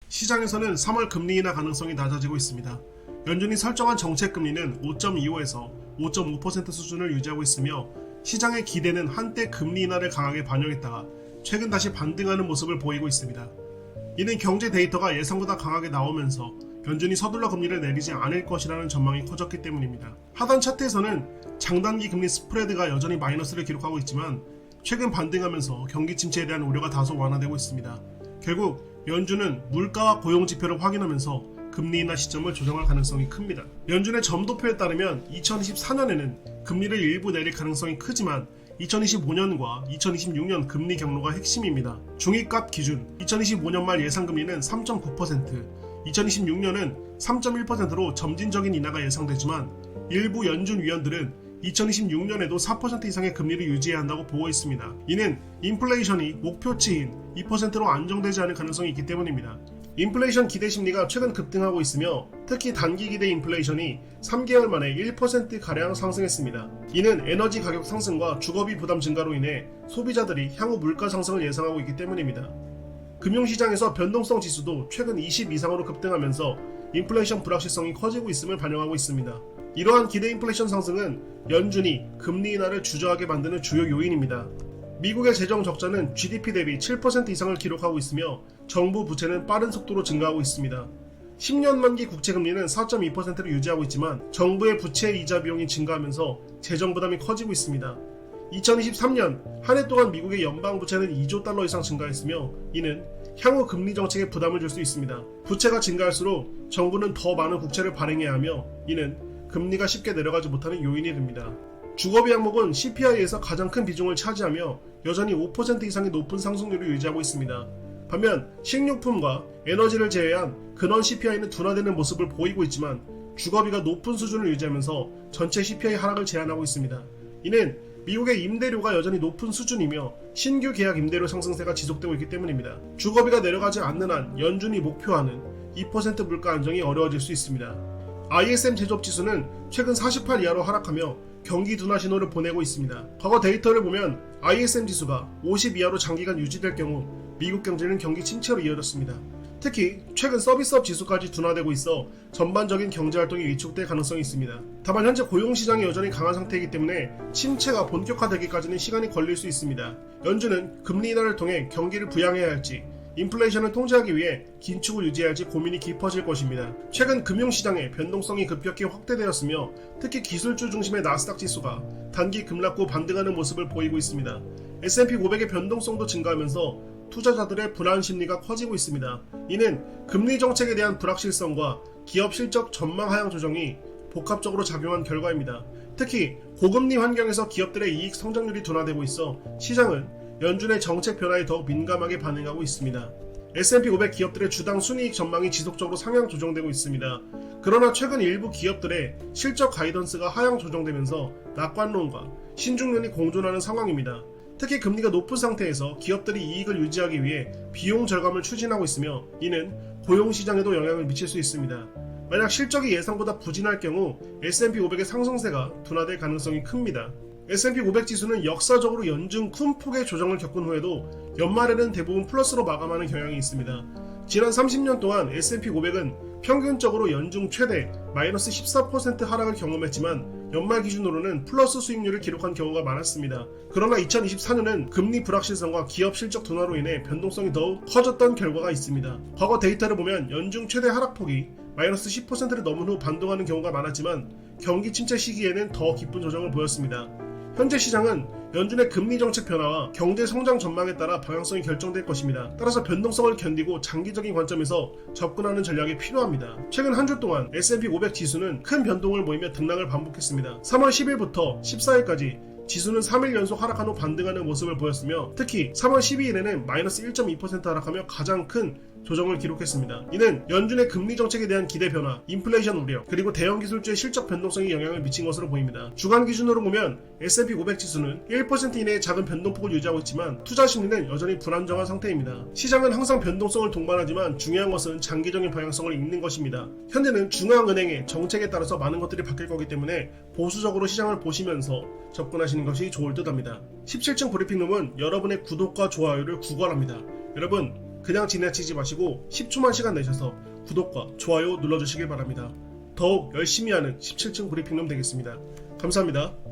시장에서는 3월 금리 인하 가능성이 낮아지고 있습니다. 연준이 설정한 정책 금리는 5.25에서 5.5% 수준을 유지하고 있으며 시장의 기대는 한때 금리 인하를 강하게 반영했다가 최근 다시 반등하는 모습을 보이고 있습니다. 이는 경제 데이터가 예상보다 강하게 나오면서 연준이 서둘러 금리를 내리지 않을 것이라는 전망이 커졌기 때문입니다. 하단 차트에서는 장단기 금리 스프레드가 여전히 마이너스를 기록하고 있지만 최근 반등하면서 경기 침체에 대한 우려가 다소 완화되고 있습니다. 결국 연준은 물가와 고용 지표를 확인하면서 금리 인하 시점을 조정할 가능성이 큽니다. 연준의 점도표에 따르면 2024년에는 금리를 일부 내릴 가능성이 크지만 2025년과 2026년 금리 경로가 핵심입니다. 중위값 기준 2025년 말 예상금리는 3.9%, 2026년은 3.1%로 점진적인 인하가 예상되지만 일부 연준 위원들은 2026년에도 4% 이상의 금리를 유지해야 한다고 보고 있습니다. 이는 인플레이션이 목표치인 2%로 안정되지 않을 가능성이 있기 때문입니다. 인플레이션 기대 심리가 최근 급등하고 있으며 특히 단기 기대 인플레이션이 3개월 만에 1%가량 상승했습니다. 이는 에너지 가격 상승과 주거비 부담 증가로 인해 소비자들이 향후 물가 상승을 예상하고 있기 때문입니다. 금융시장에서 변동성 지수도 최근 20 이상으로 급등하면서 인플레이션 불확실성이 커지고 있음을 반영하고 있습니다. 이러한 기대 인플레이션 상승은 연준이 금리 인하를 주저하게 만드는 주요 요인입니다. 미국의 재정 적자는 GDP 대비 7% 이상을 기록하고 있으며 정부 부채는 빠른 속도로 증가하고 있습니다. 10년 만기 국채 금리는 4.2%를 유지하고 있지만 정부의 부채 이자 비용이 증가하면서 재정 부담이 커지고 있습니다. 2023년 한 해 동안 미국의 연방 부채는 2조 달러 이상 증가했으며 이는 향후 금리 정책에 부담을 줄 수 있습니다. 부채가 증가할수록 정부는 더 많은 국채를 발행해야 하며 이는 금리가 쉽게 내려가지 못하는 요인이 됩니다. 주거비 항목은 CPI에서 가장 큰 비중을 차지하며 여전히 5% 이상의 높은 상승률을 유지하고 있습니다. 반면 식료품과 에너지를 제외한 근원 CPI는 둔화되는 모습을 보이고 있지만 주거비가 높은 수준을 유지하면서 전체 CPI 하락을 제한하고 있습니다. 이는 미국의 임대료가 여전히 높은 수준이며 신규 계약 임대료 상승세가 지속되고 있기 때문입니다. 주거비가 내려가지 않는 한 연준이 목표하는 2% 물가 안정이 어려워질 수 있습니다. ISM 제조업 지수는 최근 48 이하로 하락하며 경기 둔화 신호를 보내고 있습니다. 과거 데이터를 보면 ISM 지수가 50 이하로 장기간 유지될 경우 미국 경제는 경기 침체로 이어졌습니다. 특히 최근 서비스업 지수까지 둔화되고 있어 전반적인 경제활동이 위축될 가능성이 있습니다. 다만 현재 고용시장이 여전히 강한 상태이기 때문에 침체가 본격화되기까지는 시간이 걸릴 수 있습니다. 연준은 금리 인하를 통해 경기를 부양해야 할지 인플레이션을 통제하기 위해 긴축을 유지해야 할지 고민이 깊어질 것입니다. 최근 금융시장의 변동성이 급격히 확대되었으며 특히 기술주 중심의 나스닥 지수가 단기 급락 후 반등하는 모습을 보이고 있습니다. S&P 500의 변동성도 증가하면서 투자자들의 불안 심리가 커지고 있습니다. 이는 금리 정책에 대한 불확실성과 기업 실적 전망 하향 조정이 복합적으로 작용한 결과입니다. 특히 고금리 환경에서 기업들의 이익 성장률이 둔화되고 있어 시장은 연준의 정책 변화에 더욱 민감하게 반응하고 있습니다. S&P 500 기업들의 주당 순이익 전망이 지속적으로 상향 조정되고 있습니다. 그러나 최근 일부 기업들의 실적 가이던스가 하향 조정되면서 낙관론과 신중론이 공존하는 상황입니다. 특히 금리가 높은 상태에서 기업들이 이익을 유지하기 위해 비용 절감을 추진하고 있으며 이는 고용시장에도 영향을 미칠 수 있습니다. 만약 실적이 예상보다 부진할 경우 S&P 500의 상승세가 둔화될 가능성이 큽니다. S&P 500 지수는 역사적으로 연중 큰 폭의 조정을 겪은 후에도 연말에는 대부분 플러스로 마감하는 경향이 있습니다. 지난 30년 동안 S&P 500은 평균적으로 연중 최대 마이너스 14% 하락을 경험했지만 연말 기준으로는 플러스 수익률을 기록한 경우가 많았습니다. 그러나 2024년은 금리 불확실성과 기업 실적 둔화로 인해 변동성이 더욱 커졌던 결과가 있습니다. 과거 데이터를 보면 연중 최대 하락폭이 마이너스 10%를 넘은 후 반동하는 경우가 많았지만 경기 침체 시기에는 더 깊은 조정을 보였습니다. 현재 시장은 연준의 금리 정책 변화와 경제 성장 전망에 따라 방향성이 결정될 것입니다. 따라서 변동성을 견디고 장기적인 관점에서 접근하는 전략이 필요합니다. 최근 한 주 동안 S&P 500 지수는 큰 변동을 보이며 등락을 반복했습니다. 3월 10일부터 14일까지 지수는 3일 연속 하락한 후 반등하는 모습을 보였으며 특히 3월 12일에는 마이너스 1.2% 하락하며 가장 큰 조정을 기록했습니다. 이는 연준의 금리 정책에 대한 기대 변화, 인플레이션 우려, 그리고 대형 기술주의 실적 변동성이 영향을 미친 것으로 보입니다. 주간 기준으로 보면 S&P 500 지수는 1% 이내의 작은 변동폭을 유지하고 있지만 투자 심리는 여전히 불안정한 상태입니다. 시장은 항상 변동성을 동반하지만 중요한 것은 장기적인 방향성을 읽는 것입니다. 현재는 중앙은행의 정책에 따라서 많은 것들이 바뀔 거기 때문에 보수적으로 시장을 보시면서 접근하시는 것이 좋을 듯합니다. 17층 브리핑룸은 여러분의 구독과 좋아요를 구걸합니다. 여러분, 그냥 지나치지 마시고 10초만 시간 내셔서 구독과 좋아요 눌러주시길 바랍니다. 더욱 열심히 하는 17층 브리핑룸 되겠습니다. 감사합니다.